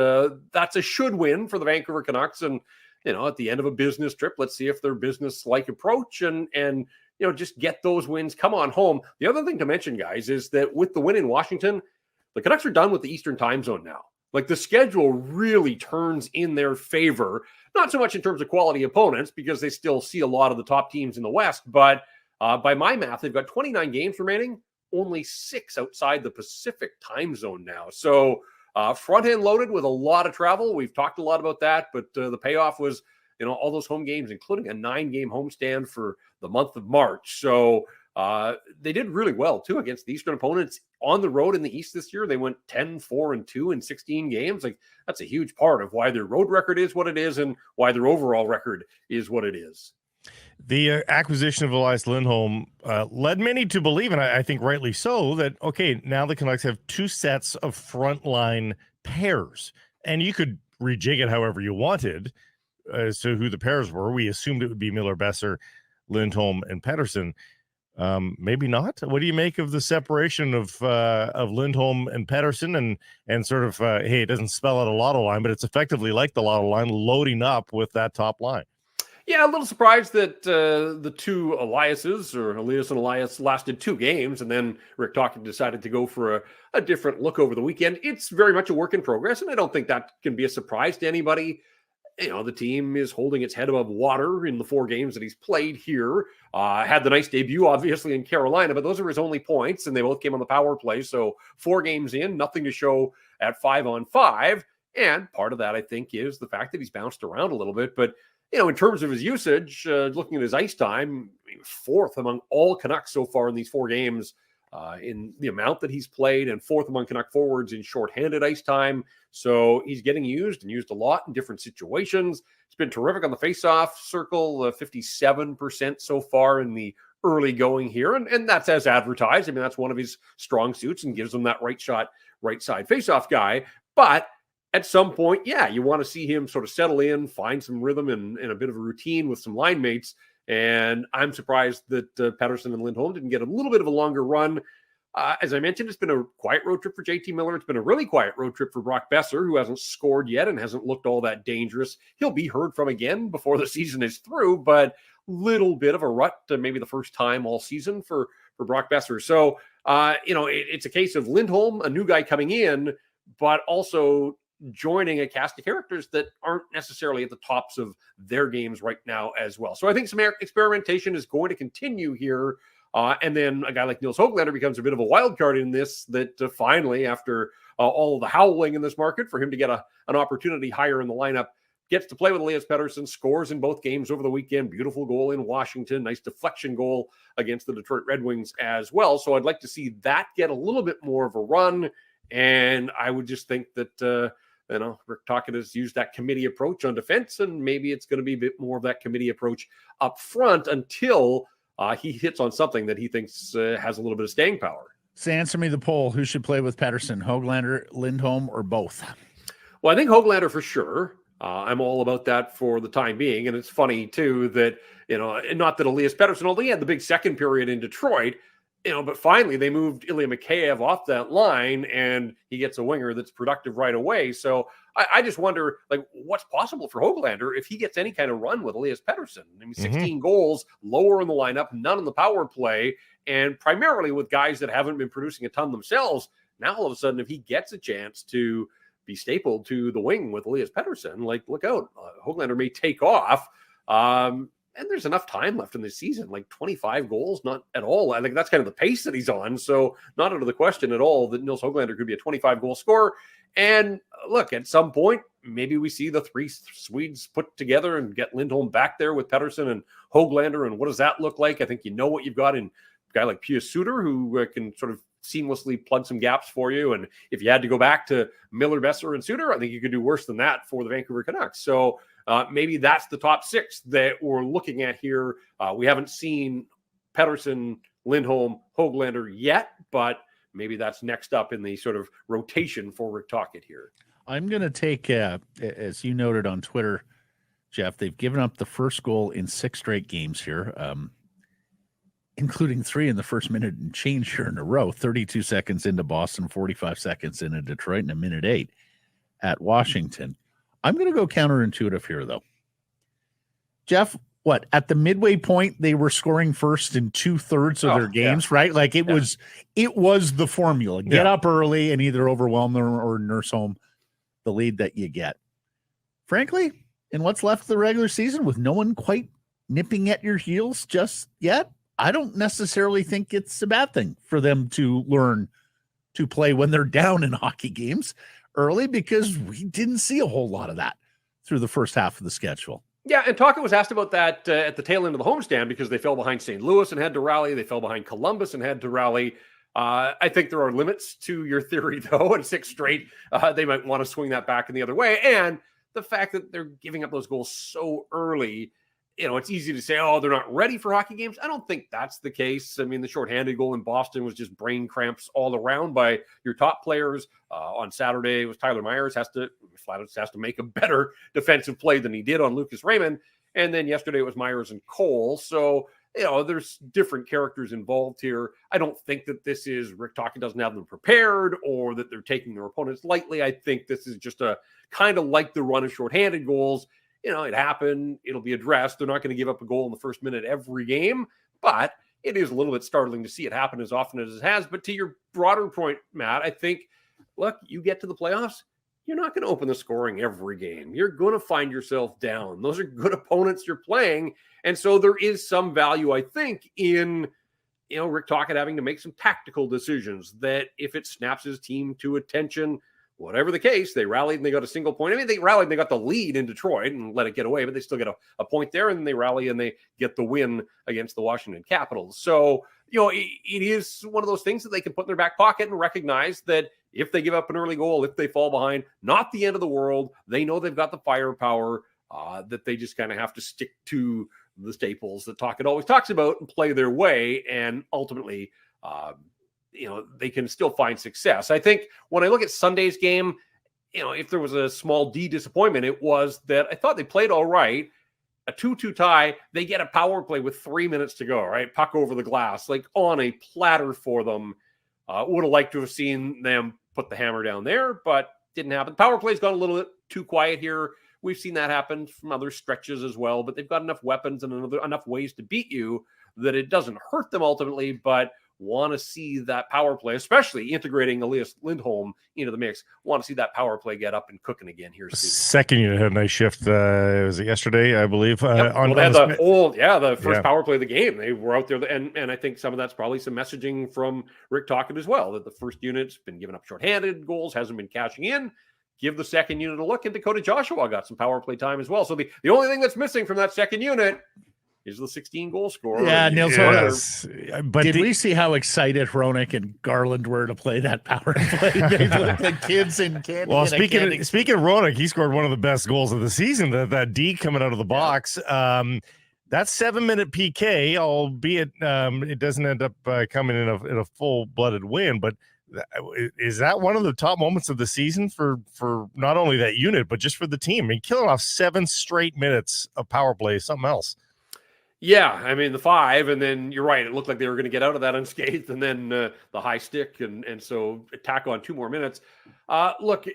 that's a should win for the Vancouver Canucks. And, at the end of a business trip, let's see if their business-like approach and just get those wins, come on home. The other thing to mention, guys, is that with the win in Washington, the Canucks are done with the Eastern time zone now. Like, the schedule really turns in their favor, not so much in terms of quality opponents, because they still see a lot of the top teams in the West, but by my math, they've got 29 games remaining, only 6 outside the Pacific time zone now. So front end loaded with a lot of travel. We've talked a lot about that, but the payoff was, all those home games, including a 9-game homestand for the month of March. So they did really well too against the Eastern opponents on the road in the East this year. They went 10-4-2 in 16 games. Like, that's a huge part of why their road record is what it is and why their overall record is what it is. The acquisition of Elias Lindholm led many to believe, and I think rightly so, that, okay, now the Canucks have 2 sets of frontline pairs, and you could rejig it however you wanted as to who the pairs were. We assumed it would be Miller-Besser, Lindholm, and Patterson. Maybe not. What do you make of the separation of Lindholm and Patterson and sort of, hey, it doesn't spell out a lotto line, but it's effectively like the lotto line, loading up with that top line? Yeah, a little surprised that the two Eliases, or Elias and Elias, lasted 2 games, and then Rick Tocchet decided to go for a different look over the weekend. It's very much a work in progress, and I don't think that can be a surprise to anybody. The team is holding its head above water in the 4 games that he's played here. Had the nice debut, obviously, in Carolina, but those are his only points, and they both came on the power play. So 4 games in, nothing to show at 5-on-5. And part of that, I think, is the fact that he's bounced around a little bit. But in terms of his usage, looking at his ice time, 4th among all Canucks so far in these 4 games in the amount that he's played, and 4th among Canuck forwards in shorthanded ice time. So he's getting used a lot in different situations. It's been terrific on the faceoff circle, 57% so far in the early going here. And that's as advertised. I mean, that's one of his strong suits and gives him that right shot, right side faceoff guy. But at some point, you want to see him sort of settle in, find some rhythm and a bit of a routine with some line mates. And I'm surprised that Patterson and Lindholm didn't get a little bit of a longer run. As I mentioned, it's been a quiet road trip for JT Miller. It's been a really quiet road trip for Brock Besser, who hasn't scored yet and hasn't looked all that dangerous. He'll be heard from again before the season is through, but little bit of a rut, maybe the first time all season for Brock Besser. So, it's a case of Lindholm, a new guy coming in, but also joining a cast of characters that aren't necessarily at the tops of their games right now as well. So I think some experimentation is going to continue here. And then a guy like Nils Höglander becomes a bit of a wild card in this, that finally, after all of the howling in this market, for him to get an opportunity higher in the lineup, gets to play with Elias Pettersson, scores in both games over the weekend. Beautiful goal in Washington, nice deflection goal against the Detroit Red Wings as well. So I'd like to see that get a little bit more of a run. And I would just think that, Rick Tocchet has used that committee approach on defense, and maybe it's going to be a bit more of that committee approach up front until he hits on something that he thinks has a little bit of staying power. So answer me the poll. Who should play with Patterson, Höglander, Lindholm, or both? Well, I think Höglander for sure. I'm all about that for the time being. And it's funny, too, that, not that Elias Pettersson, although he had the big second period in Detroit, but finally they moved Ilya Mikheyev off that line, and he gets a winger that's productive right away. So I just wonder, what's possible for Höglander if he gets any kind of run with Elias Pettersson? I mean, 16 goals, lower in the lineup, none in the power play, and primarily with guys that haven't been producing a ton themselves. Now, all of a sudden, if he gets a chance to be stapled to the wing with Elias Pettersson, look out, Höglander may take off. And there's enough time left in the season, 25 goals, not at all. I think that's kind of the pace that he's on. So not out of the question at all that Nils Höglander could be a 25-goal scorer. And look, at some point, maybe we see the 3 Swedes put together and get Lindholm back there with Patterson and Höglander. And what does that look like? I think what you've got in a guy like Pius Suter, who can sort of seamlessly plug some gaps for you. And if you had to go back to Miller, Besser, and Suter, I think you could do worse than that for the Vancouver Canucks. So maybe that's the top 6 that we're looking at here. We haven't seen Patterson, Lindholm, Höglander yet, but maybe that's next up in the sort of rotation for Rick Tocchet here. I'm going to take, as you noted on Twitter, Jeff, they've given up the first goal in 6 straight games here, including 3 in the first minute and change here in a row, 32 seconds into Boston, 45 seconds into Detroit, and a minute 8 at Washington. I'm going to go counterintuitive here, though. Jeff, at the midway point, they were scoring first in 2/3 of their games, right? It was the formula. Get up early and either overwhelm them or nurse home the lead that you get. Frankly, in what's left of the regular season, with no one quite nipping at your heels just yet, I don't necessarily think it's a bad thing for them to learn to play when they're down in hockey games early because we didn't see a whole lot of that through the first half of the schedule. Yeah, and Taka was asked about that at the tail end of the homestand because they fell behind St. Louis and had to rally. They fell behind Columbus and had to rally. I think there are limits to your theory, though. And 6 straight, they might want to swing that back in the other way. And the fact that they're giving up those goals so early, it's easy to say, oh, they're not ready for hockey games. I don't think that's the case. I mean, the shorthanded goal in Boston was just brain cramps all around by your top players. On Saturday, it was Tyler Myers has to make a better defensive play than he did on Lucas Raymond. And then yesterday it was Myers and Cole. So, there's different characters involved here. I don't think that this is Rick Tocchet doesn't have them prepared or that they're taking their opponents lightly. I think this is just a kind of like the run of shorthanded goals. It happened. It'll be addressed. They're not going to give up a goal in the first minute every game, but it is a little bit startling to see it happen as often as it has. But to your broader point, Matt, I think, look, you get to the playoffs, you're not going to open the scoring every game. You're going to find yourself down. Those are good opponents you're playing. And so there is some value, I think, in, Rick Tocchet having to make some tactical decisions that if it snaps his team to attention, whatever the case, they rallied and they got a single point. I mean, they rallied and they got the lead in Detroit and let it get away, but they still get a point there, and then they rally and they get the win against the Washington Capitals. So, it is one of those things that they can put in their back pocket and recognize that if they give up an early goal, if they fall behind, not the end of the world. They know they've got the firepower, that they just kind of have to stick to the staples that Tocchet always talks about and play their way. And ultimately, they can still find success. I think when I look at Sunday's game, if there was a small D disappointment, it was that I thought they played all right. A 2-2 tie, they get a power play with 3 minutes to go, right? Puck over the glass, like on a platter for them. Would have liked to have seen them put the hammer down there, but didn't happen. Power play's gone a little bit too quiet here. We've seen that happen from other stretches as well, but they've got enough weapons and enough ways to beat you that it doesn't hurt them ultimately, but want to see that power play, especially integrating Elias Lindholm into the mix. Want to see that power play get up and cooking again here soon. Second unit had a nice shift. Was it yesterday, I believe? Yep. They had the first power play of the game. They were out there, and I think some of that's probably some messaging from Rick Tocchet as well, that the first unit's been giving up shorthanded goals, hasn't been cashing in. Give the second unit a look, and Dakota Joshua got some power play time as well. So the only thing that's missing from that second unit is the 16-goal scorer. Yeah, Nils Höglander. But did we see how excited Hronek and Garland were to play that power play? They looked like kids in candy. Well, speaking of Hronek, he scored one of the best goals of the season. That D coming out of the box. That 7-minute PK, albeit it doesn't end up coming in a full-blooded win, but is that one of the top moments of the season for not only that unit but just for the team? I mean, killing off 7 straight minutes of power play is something else. Yeah, I mean, the 5, and then you're right. It looked like they were going to get out of that unscathed, and then the high stick, and so tack on 2 more minutes. Look,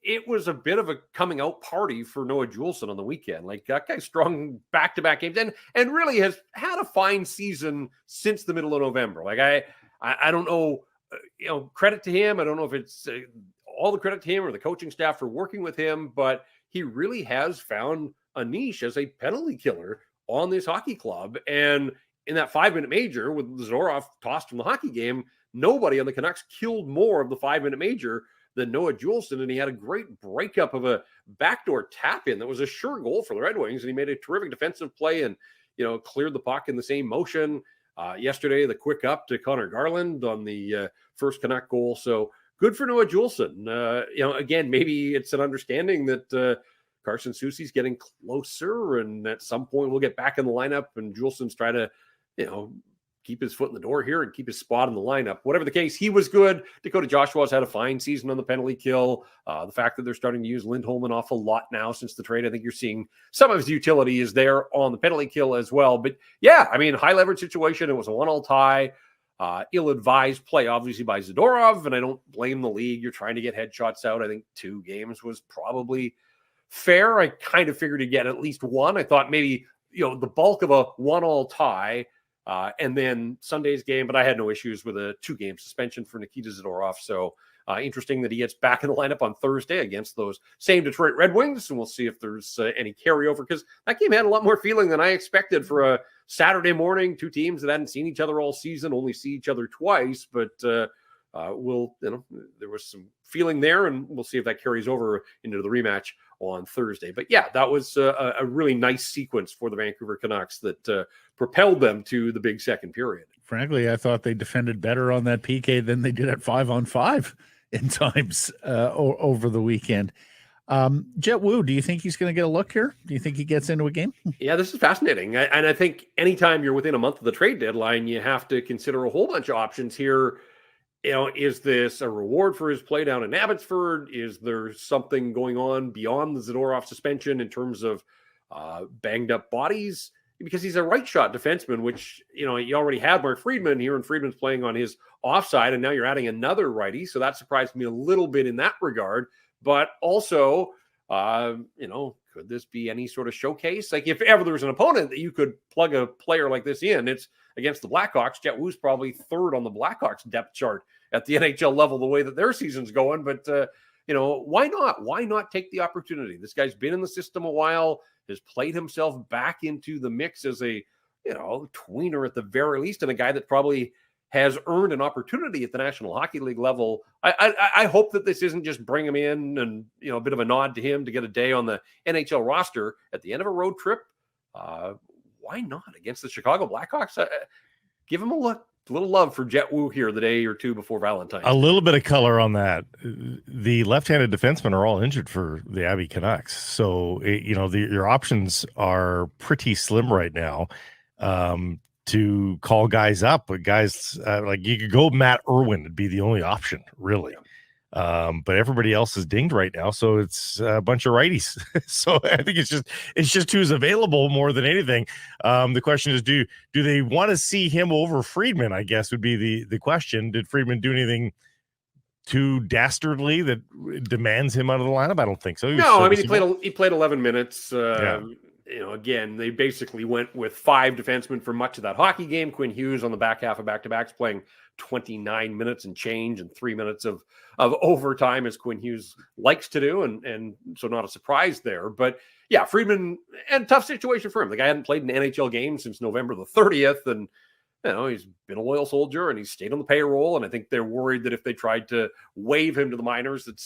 it was a bit of a coming out party for Noah Juulsen on the weekend. Like, that guy strung back-to-back games, and really has had a fine season since the middle of November. Like, I don't know, credit to him. I don't know if it's all the credit to him or the coaching staff for working with him, but he really has found a niche as a penalty killer on this hockey club. And in that 5-minute major with Zadorov tossed from the hockey game, nobody on the Canucks killed more of the 5-minute major than Noah Juulsen. And he had a great breakup of a backdoor tap in that was a sure goal for the Red Wings. And he made a terrific defensive play and, cleared the puck in the same motion. Yesterday, the quick up to Connor Garland on the first Canuck goal. So good for Noah Juulsen. Again, maybe it's an understanding that Carson Soucy's getting closer, and at some point we'll get back in the lineup, and Juulsen's trying to, keep his foot in the door here and keep his spot in the lineup. Whatever the case, he was good. Dakota Joshua's had a fine season on the penalty kill. The fact that they're starting to use Lindholm an awful lot now since the trade, I think you're seeing some of his utility is there on the penalty kill as well. But yeah, I mean, high leverage situation. It was a 1-1 tie. Ill-advised play, obviously, by Zadorov, and I don't blame the league. You're trying to get headshots out. I think 2 games was probably fair. I kind of figured he'd get at least 1. I thought maybe, the bulk of a 1-1 tie, and then Sunday's game, but I had no issues with a 2-game suspension for Nikita Zadorov. So interesting that he gets back in the lineup on Thursday against those same Detroit Red Wings, and we'll see if there's any carryover, because that game had a lot more feeling than I expected for a Saturday morning. 2 teams that hadn't seen each other all season, only see each other twice, but there was some feeling there, and we'll see if that carries over into the rematch on Thursday. But yeah, that was a really nice sequence for the Vancouver Canucks that propelled them to the big second period. Frankly, I thought they defended better on that PK than they did at 5-on-5 in times over the weekend. Jett Woo, do you think he's going to get a look here? Do you think he gets into a game? Yeah, this is fascinating. And I think anytime you're within a month of the trade deadline, you have to consider a whole bunch of options here. Is this a reward for his play down in Abbotsford? Is there something going on beyond the Zadorov suspension in terms of banged up bodies? Because he's a right shot defenseman, which, you already had Mark Friedman here, and Friedman's playing on his offside, and now you're adding another righty. So that surprised me a little bit in that regard. But also, could this be any sort of showcase? Like, if ever there's an opponent that you could plug a player like this in, it's against the Blackhawks. Jett Woo's probably third on the Blackhawks depth chart at the NHL level, the way that their season's going. But, why not? Why not take the opportunity? This guy's been in the system a while, has played himself back into the mix as a, tweener at the very least, and a guy that probably has earned an opportunity at the National Hockey League level. I hope that this isn't just bring him in and, a bit of a nod to him to get a day on the NHL roster at the end of a road trip. Why not against the Chicago Blackhawks? Give him a look. A little love for Jett Woo here the day or two before Valentine's. A little bit of color on that. The left-handed defensemen are all injured for the Abbey Canucks. So, your options are pretty slim right now to call guys up. But guys, like you could go Matt Irwin would be the only option, really. But everybody else is dinged right now, so it's a bunch of righties. So I think it's just who's available more than anything. The question is, do they want to see him over Friedman? I guess would be the question. Did Friedman do anything too dastardly that demands him out of the lineup? I don't think so. No, I mean he played 11 minutes. Again, they basically went with 5 defensemen for much of that hockey game. Quinn Hughes on the back half of back-to-backs playing 29 minutes and change and 3 minutes of overtime, as Quinn Hughes likes to do. And so not a surprise there. But yeah, Friedman, and tough situation for him. The guy hadn't played an NHL game since November the 30th. And, he's been a loyal soldier and he's stayed on the payroll. And I think they're worried that if they tried to waive him to the minors, that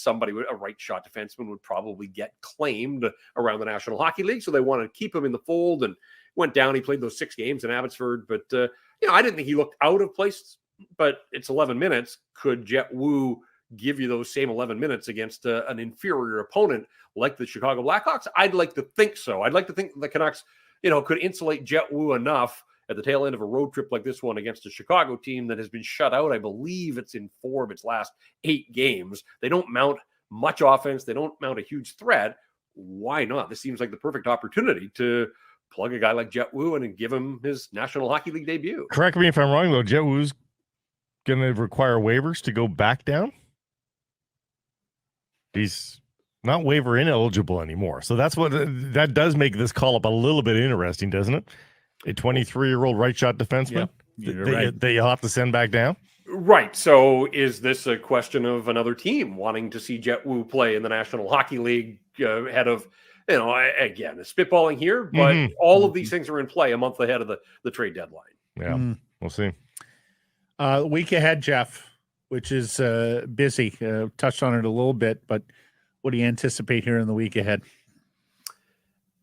a right shot defenseman would probably get claimed around the National Hockey League. So they wanted to keep him in the fold, and went down. He played those 6 games in Abbotsford, but I didn't think he looked out of place, but it's 11 minutes. Could Jett Woo give you those same 11 minutes against an inferior opponent like the Chicago Blackhawks? I'd like to think so. I'd like to think the Canucks, could insulate Jett Woo enough at the tail end of a road trip like this one against a Chicago team that has been shut out. I believe it's in 4 of its last 8 games. They don't mount much offense. They don't mount a huge threat. Why not? This seems like the perfect opportunity to plug a guy like Jett Woo and give him his National Hockey League debut. Correct me if I'm wrong, though. Jett Woo's going to require waivers to go back down. He's not waiver ineligible anymore. So that does make this call up a little bit interesting, doesn't it? A 23-year-old right shot defenseman that you'll have to send back down. Right. So is this a question of another team wanting to see Jett Woo play in the National Hockey League ahead of, again, spitballing here, but all of these things are in play a month ahead of the trade deadline. Yeah, we'll see. Week ahead, Jeff, which is busy. Touched on it a little bit, but what do you anticipate here in the week ahead?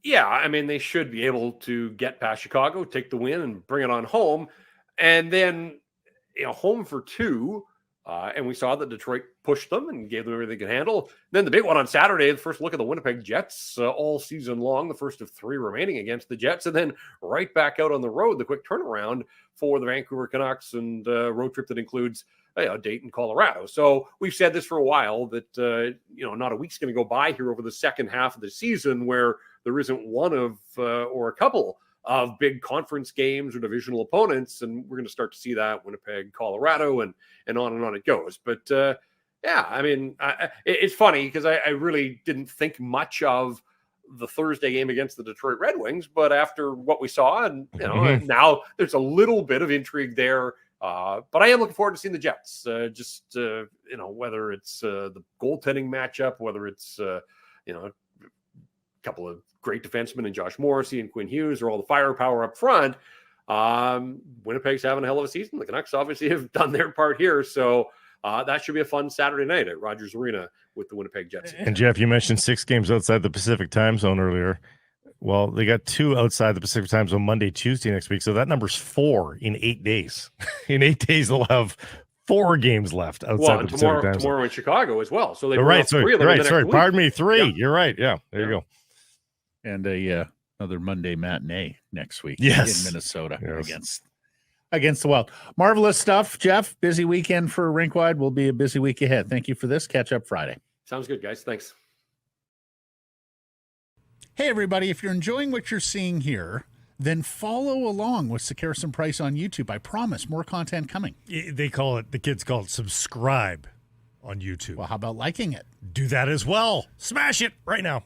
Yeah, I mean, they should be able to get past Chicago, take the win, and bring it on home. And then, home for 2. And we saw that Detroit pushed them and gave them everything they could handle. Then the big one on Saturday, the first look at the Winnipeg Jets all season long, the first of 3 remaining against the Jets. And then right back out on the road, the quick turnaround for the Vancouver Canucks, and a road trip that includes Dayton, Colorado. So we've said this for a while that, not a week's going to go by here over the second half of the season where there isn't one of or a couple of big conference games or divisional opponents. And we're going to start to see that Winnipeg, Colorado, and on it goes. But I mean, it's funny because I really didn't think much of the Thursday game against the Detroit Red Wings, but after what we saw, and now there's a little bit of intrigue there. But I am looking forward to seeing the Jets. Whether it's the goaltending matchup, whether it's a couple of great defensemen in Josh Morrissey and Quinn Hughes, or all the firepower up front. Winnipeg's having a hell of a season. The Canucks obviously have done their part here, so that should be a fun Saturday night at Rogers Arena with the Winnipeg Jets. And Jeff, you mentioned 6 games outside the Pacific time zone earlier. Well, they got 2 outside the Pacific time zone Monday, Tuesday next week. So that number's 4 in 8 days. In 8 days, they'll have 4 games left outside the Pacific time zone. Tomorrow in Chicago as well. So they right. Three of them in the next week. Pardon me, 3. Yeah. You're right. Yeah, there you go. And another Monday matinee next week in Minnesota against the Wild. Marvelous stuff, Jeff. Busy weekend for Rinkwide. Will be a busy week ahead. Thank you for this. Catch up Friday. Sounds good, guys. Thanks. Hey, everybody. If you're enjoying what you're seeing here, then follow along with Sekeres Price on YouTube. I promise more content coming. The kids call it subscribe on YouTube. Well, how about liking it? Do that as well. Smash it right now.